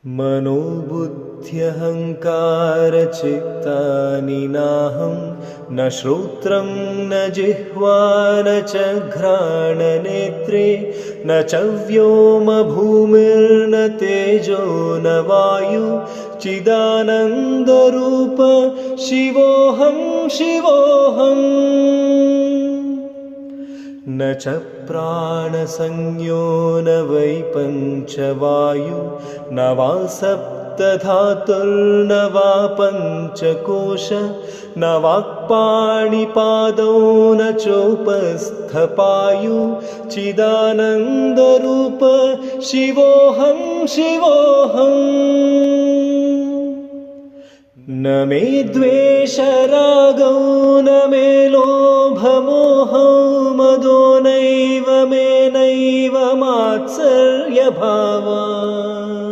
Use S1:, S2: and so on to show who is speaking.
S1: मनोबुद्ध्यहङ्कारचित्तानि नाहं न श्रोत्रं न जिह्वा न च घ्राणनेत्रे न च व्योमभूमिर्न तेजो न वायु चिदानन्दरूप शिवोऽहं शिवोऽहम् न च प्राणसंज्ञो न वै पञ्चवायु न वा सप्तधातुर्न वा पञ्चकोश न वाक्पाणिपादौ न चोपस्थपायु चिदानन्दरूप शिवोऽहं शिवोऽहम् न मे द्वेषरागौ न मे लोभमोहौ मदो नैव मे नैव मात्सर्यभावः